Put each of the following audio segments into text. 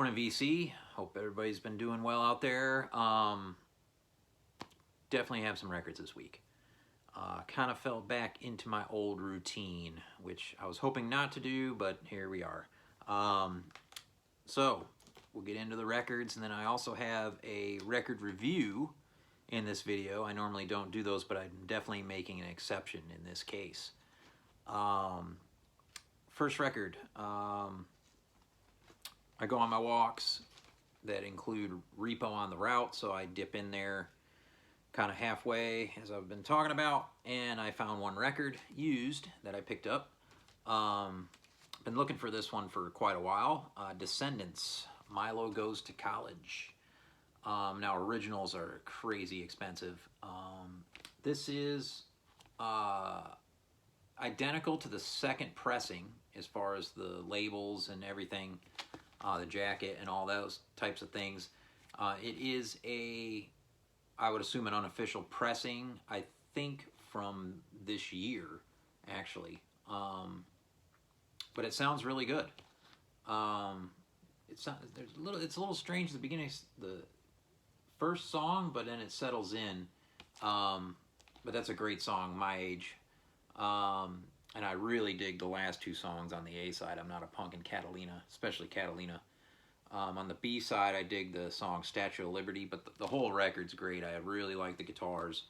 Morning VC. Hope everybody's been doing well out there. Definitely have some records this week. Kind of fell back into my old routine, which I was hoping not to do, but here we are. So we'll get into the records, and then I also have a record review in this video. I normally don't do those, but I'm definitely making an exception in this case. First record. I go on my walks that include repo on the route, so I dip in there kind of halfway, as I've been talking about, and I found one record used that I picked up. Been looking for this one for quite a while. Descendants, Milo Goes to College. Now originals are crazy expensive. This is identical to the second pressing as far as the labels and everything, the jacket and all those types of things. It is I would assume an unofficial pressing, I think from this year, actually. But it sounds really good. It's a little strange at the beginning, the first song, but then it settles in. But that's a great song, My Age. And I really dig the last two songs on the A side. I'm not a punk in Catalina, especially Catalina. On the B side, I dig the song Statue of Liberty, but the whole record's great. I really like the guitars.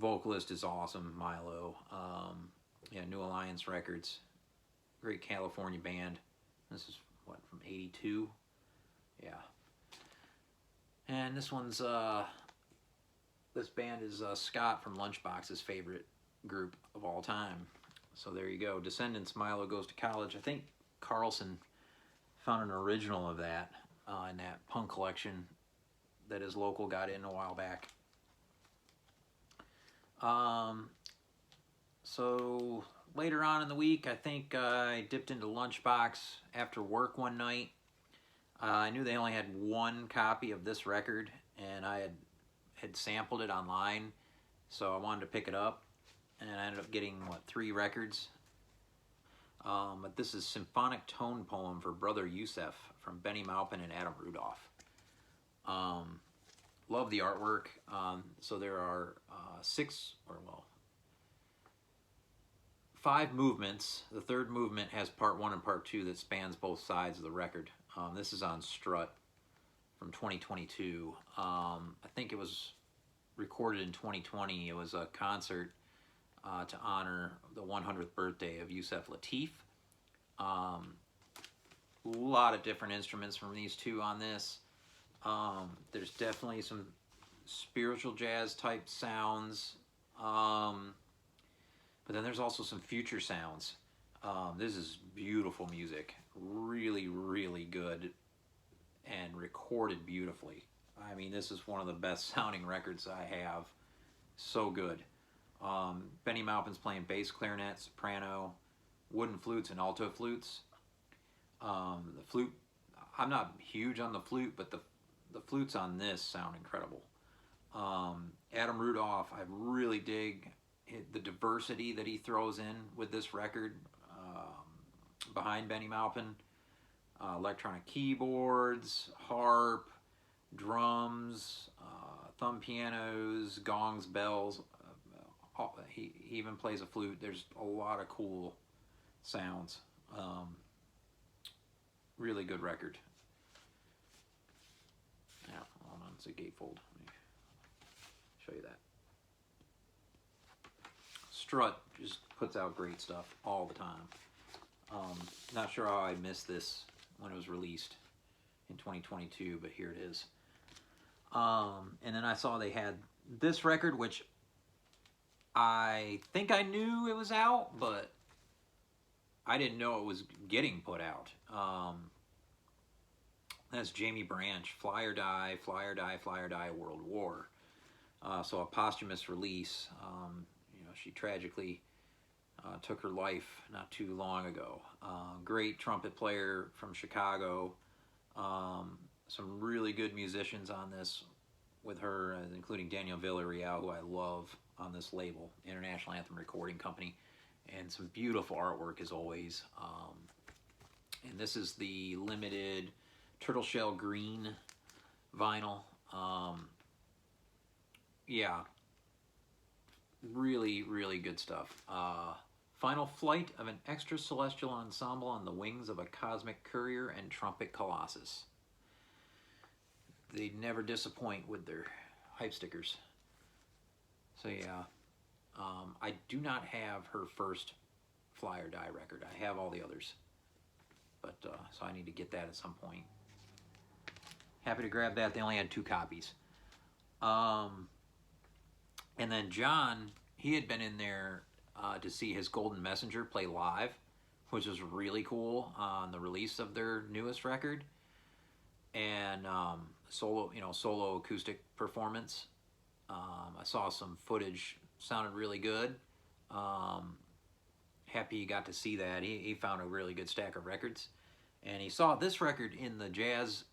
Vocalist is awesome, Milo. Yeah, New Alliance Records. Great California band. This is, what, from 82? Yeah. And this one's, this band is Scott from Lunchbox's favorite group of all time. So there you go. Descendants, Milo Goes to College. I think Carlson found an original of that in that punk collection that his local got in a while back. So later on in the week, I think I dipped into Lunchbox after work one night. I knew they only had one copy of this record, and I had sampled it online, so I wanted to pick it up. And I ended up getting, what, 3 records. But this is Symphonic Tone Poem for Brother Youssef from Benny Maupin and Adam Rudolph. Love the artwork. So there are 5 movements. The third movement has part 1 and part 2 that spans both sides of the record. This is on Strut from 2022. I think it was recorded in 2020. It was a concert to honor the 100th birthday of Youssef Lateef. A lot of different instruments from these two on this. There's definitely some spiritual jazz type sounds, but then there's also some future sounds. This is beautiful music, really, really good and recorded beautifully. I mean, this is one of the best sounding records I have. So good. Benny Maupin's playing bass, clarinet, soprano, wooden flutes, and alto flutes. The flute, I'm not huge on the flute, but the flutes on this sound incredible. Adam Rudolph, I really dig the diversity that he throws in with this record behind Benny Maupin. Electronic keyboards, harp, drums, thumb pianos, gongs, bells. He even plays a flute. There's a lot of cool sounds. Really good record. Yeah, hold on, it's a gatefold. Let me show you that. Strut just puts out great stuff all the time. Not sure how I missed this when it was released in 2022, but here it is. And then I saw they had this record, which I think I knew it was out, but I didn't know it was getting put out. That's Jamie Branch, Fly or Die, Fly or Die, Fly or Die, World War. So a posthumous release. You know, she tragically took her life not too long ago. Great trumpet player from Chicago. Some really good musicians on this with her, including Daniel Villarreal, who I love on this label, International Anthem Recording Company, and some beautiful artwork as always. And this is the limited turtle shell green vinyl. Yeah, really, really good stuff. Final flight of an extra celestial ensemble on the wings of a cosmic courier and trumpet colossus. They never disappoint with their hype stickers. So yeah, I do not have her first Fly or Die record. I have all the others, but so I need to get that at some point. Happy to grab that. They only had 2 copies. And then John, he had been in there to see his Golden Messenger play live, which was really cool on the release of their newest record. And solo acoustic performance. I saw some footage, sounded really good. Happy he got to see that. He found a really good stack of records, and he saw this record in the jazz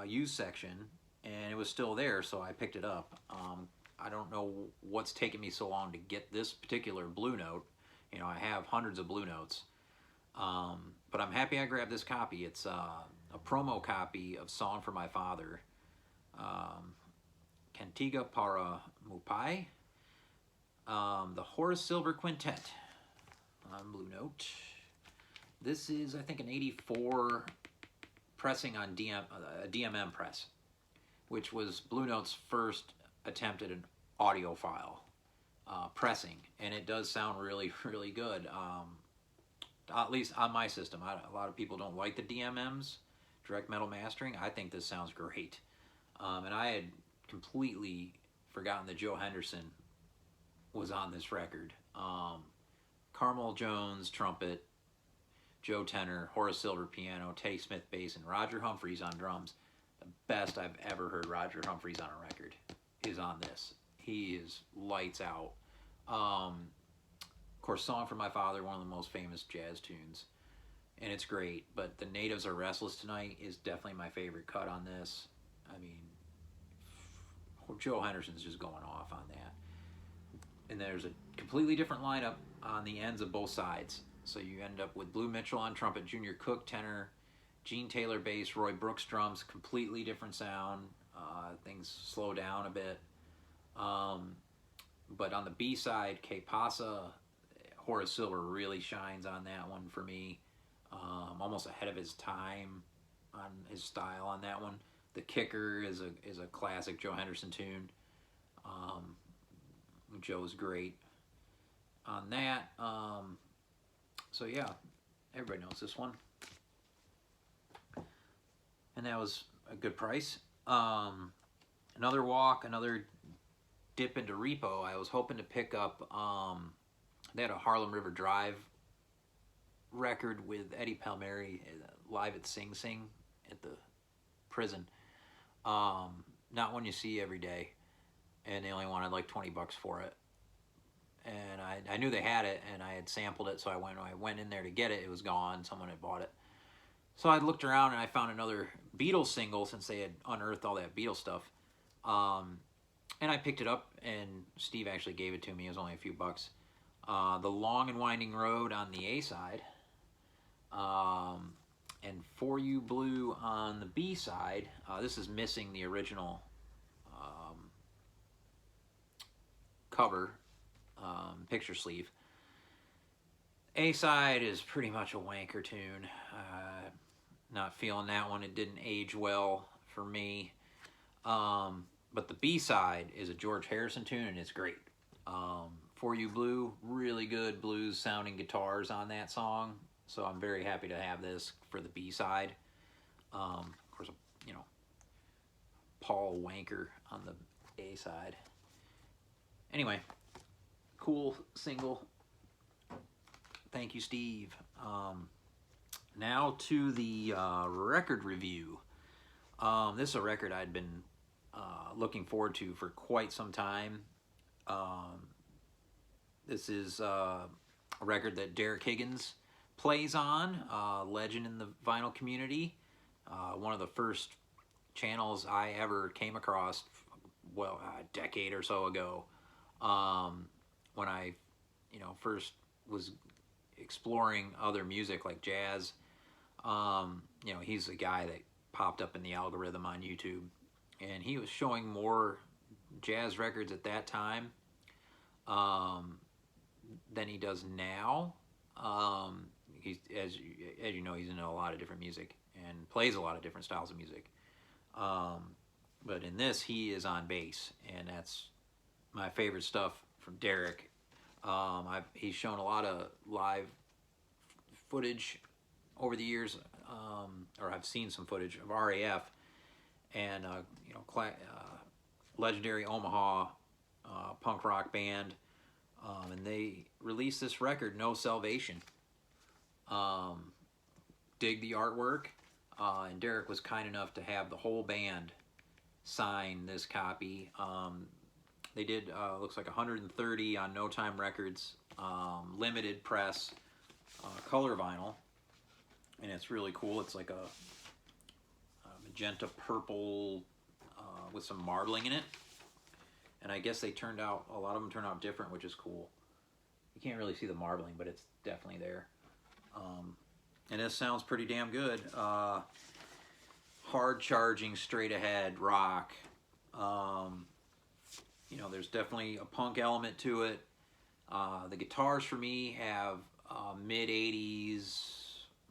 used section, and it was still there, so I picked it up. I don't know what's taken me so long to get this particular Blue Note. You know, I have hundreds of Blue Notes, but I'm happy I grabbed this copy. It's a promo copy of Song for My Father, Cantiga para Mupai, the Horace Silver Quintet on Blue Note. This is, I think, an 84 pressing on a DMM press, which was Blue Note's first attempt at an audiophile pressing, and it does sound really, really good. At least on my system. A lot of people don't like the DMMs, direct metal mastering. I think this sounds great. And I had completely forgotten that Joe Henderson was on this record. Carmel Jones trumpet, Joe tenor, Horace Silver piano, Teddy Smith bass, and Roger Humphreys on drums. The best I've ever heard Roger Humphreys on a record is on this. He is lights out. Of course, Song for My Father, one of the most famous jazz tunes, and it's great. But The Natives Are Restless Tonight is definitely my favorite cut on this. I mean, Joe Henderson's just going off on that. And there's a completely different lineup on the ends of both sides. So you end up with Blue Mitchell on trumpet, Junior Cook tenor, Gene Taylor bass, Roy Brooks drums, completely different sound. Things slow down a bit. But on the B side, Que Pasa, Horace Silver really shines on that one for me. Almost ahead of his time on his style on that one. The Kicker is a classic Joe Henderson tune. Joe's great on that. So yeah, everybody knows this one. And that was a good price. Another walk, another dip into repo. I was hoping to pick up, they had a Harlem River Drive record with Eddie Palmieri live at Sing Sing at the prison. Not one you see every day, and they only wanted like $20 for it. And I knew they had it, and I had sampled it, so when I went in there to get it, it was gone. Someone had bought it. So I looked around, and I found another Beatles single, since they had unearthed all that Beatles stuff. And I picked it up, and Steve actually gave it to me. It was only a few bucks. The Long and Winding Road on the A side, and For You Blue on the B side. This is missing the original cover, picture sleeve. A side is pretty much a wanker tune. Not feeling that one. It didn't age well for me. But the B side is a George Harrison tune, and it's great. For You Blue, really good blues sounding guitars on that song. So I'm very happy to have this for the B side. Of course, you know, Paul Wanker on the A side. Anyway, cool single. Thank you, Steve. Now to the record review. This is a record I'd been looking forward to for quite some time. This is a record that Derek Higgins plays on, legend in the vinyl community. One of the first channels I ever came across, well, a decade or so ago, when I, first was exploring other music like jazz. You know, he's a guy that popped up in the algorithm on YouTube, and he was showing more jazz records at that time um, than he does now. He's as you know, he's into a lot of different music and plays a lot of different styles of music. Um, but in this, he is on bass, and that's my favorite stuff from Derek. He's shown a lot of live footage over the years, or I've seen some footage of RAF and you know, legendary Omaha punk rock band, and they released this record, No Salvation. Dig the artwork, and Derek was kind enough to have the whole band sign this copy. They did looks like 130 on No Time Records, limited press, color vinyl, and it's really cool. It's like a magenta purple with some marbling in it, and I guess they turned out, a lot of them turned out different, which is cool. You can't really see the marbling, but it's definitely there. And this sounds pretty damn good. Hard charging, straight ahead rock. You know, there's definitely a punk element to it. The guitars for me have mid 80s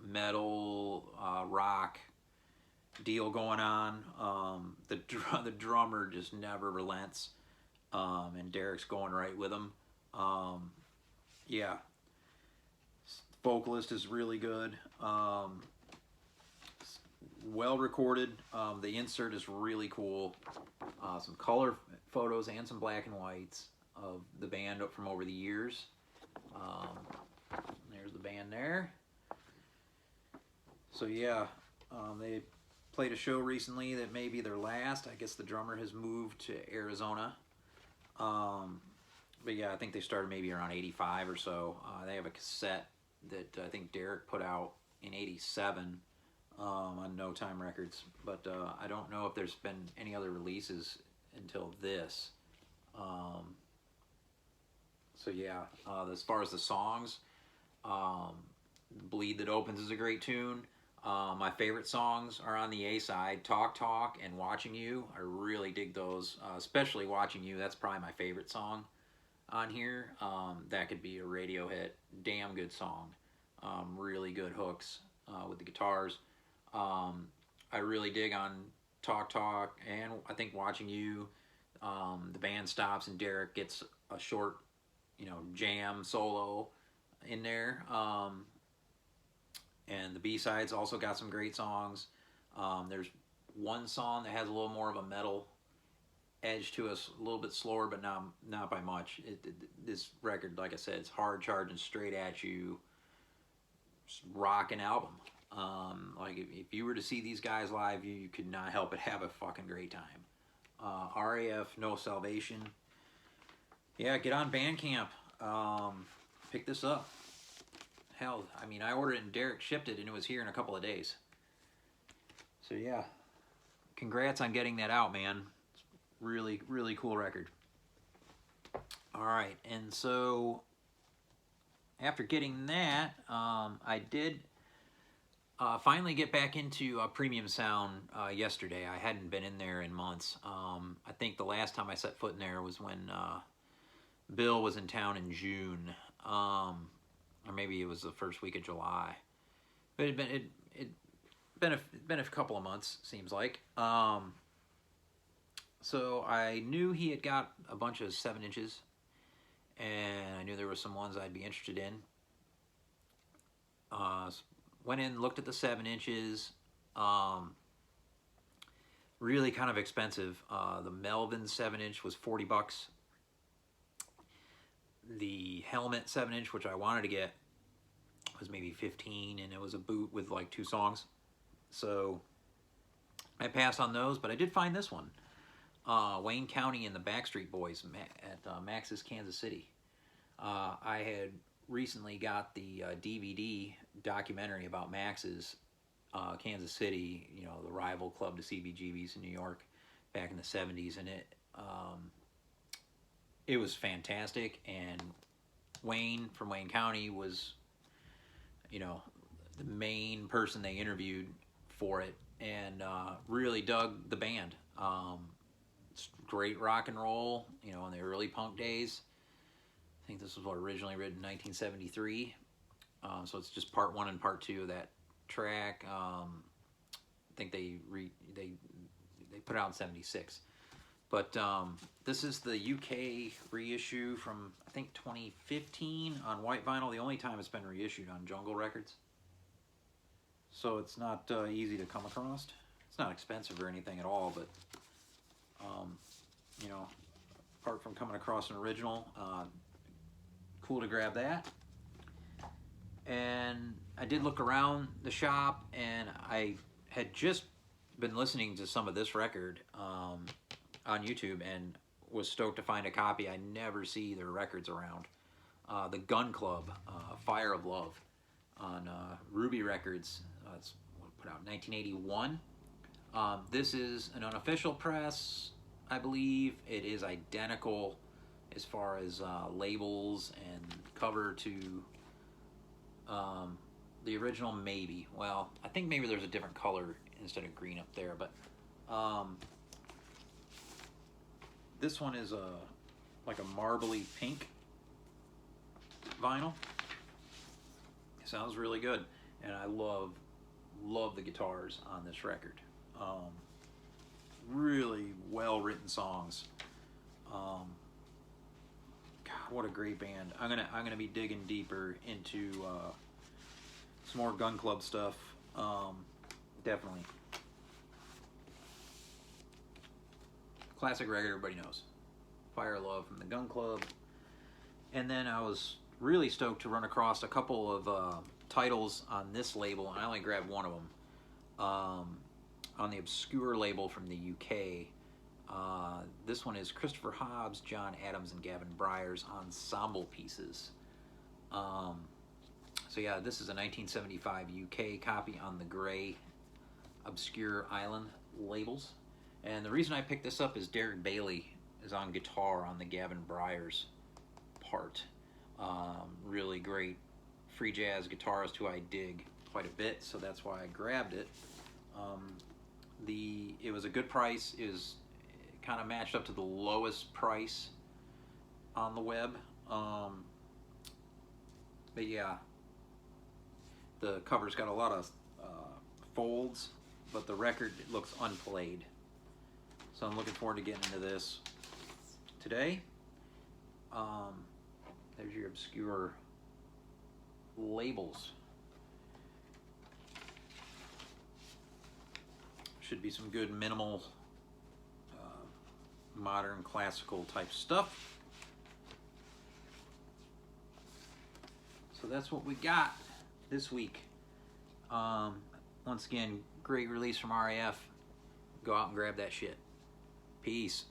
metal rock deal going on. The drummer just never relents, and Derek's going right with him. Yeah, vocalist is really good. Well recorded. The insert is really cool. Some color photos and some black and whites of the band from over the years. There's the band there. So yeah, they played a show recently that may be their last. I guess the drummer has moved to Arizona. But yeah, I think they started maybe around 85 or so. They have a cassette that I think Derek put out in 87 on No Time Records. But I don't know if there's been any other releases until this. So yeah, as far as the songs, Bleed That Opens is a great tune. My favorite songs are on the A side, Talk Talk and Watching You. I really dig those, especially Watching You. That's probably my favorite song on here. That could be a radio hit. Damn good song. Really good hooks with the guitars. I really dig on Talk Talk, and I think Watching You. The band stops and Derek gets a short, you know, jam solo in there. And the B-sides also got some great songs. There's one song that has a little more of a metal edge to us, a little bit slower, but not by much. This record, like I said, it's hard charging, straight at you, rocking album. Like if you were to see these guys live, you could not help but have a fucking great time. RAF No Salvation. Yeah, get on Bandcamp. Pick this up. Hell, I mean, I ordered it and Derek shipped it and it was here in a couple of days. So yeah, congrats on getting that out, man. It's really, really cool record. All right, and so after getting that, I did finally get back into Premium Sound yesterday. I hadn't been in there in months. I think the last time I set foot in there was when Bill was in town in June. Or maybe it was the first week of July, but it'd been a couple of months, seems like. So I knew he had got a bunch of 7-inches, and I knew there were some ones I'd be interested in. Went in, looked at the 7-inches. Really kind of expensive. The Melvin 7-inch was $40. The Helmet 7-inch, which I wanted to get, was maybe 15, and it was a boot with like 2 songs. So I passed on those, but I did find this one. Wayne County and the Backstreet Boys at Max's Kansas City. I had recently got the DVD documentary about Max's Kansas City, you know, the rival club to CBGB's in New York back in the 70s, and it was fantastic. And Wayne from Wayne County was, you know, the main person they interviewed for it, and really dug the band. It's great rock and roll, you know, in the early punk days. I think this was originally written in 1973. So it's just part one and part two of that track. I think they put it out in '76. But this is the UK reissue from, I think, 2015 on white vinyl. The only time it's been reissued on Jungle Records. So it's not easy to come across. It's not expensive or anything at all, but, you know, apart from coming across an original, cool to grab that. And I did look around the shop, and I had just been listening to some of this record on YouTube and was stoked to find a copy. I never see their records around. The Gun Club, Fire of Love, on Ruby Records. It's put out in 1981. This is an unofficial press, I believe. It is identical as far as labels and cover to the original, maybe. Well, I think maybe there's a different color instead of green up there, but this one is like a marbly pink vinyl. It sounds really good, and I love the guitars on this record. Really well written songs. God, what a great band. I'm gonna be digging deeper into some more Gun Club stuff. Definitely. Classic record everybody knows. Fire Love from the Gun Club. And then I was really stoked to run across a couple of titles on this label, and I only grabbed one of them. On the Obscure label from the UK. This one is Christopher Hobbs, John Adams, and Gavin Bryars Ensemble Pieces. So yeah, this is a 1975 UK copy on the gray Obscure Island labels. And the reason I picked this up is Derek Bailey is on guitar on the Gavin Bryars part. Really great free jazz guitarist who I dig quite a bit, so that's why I grabbed it. It was a good price. It kind of matched up to the lowest price on the web. But yeah, the cover's got a lot of folds, but the record looks unplayed. So I'm looking forward to getting into this today. There's your Obscure labels. Should be some good minimal, modern classical type stuff. So that's what we got this week. Once again, great release from RAF. Go out and grab that shit. Peace.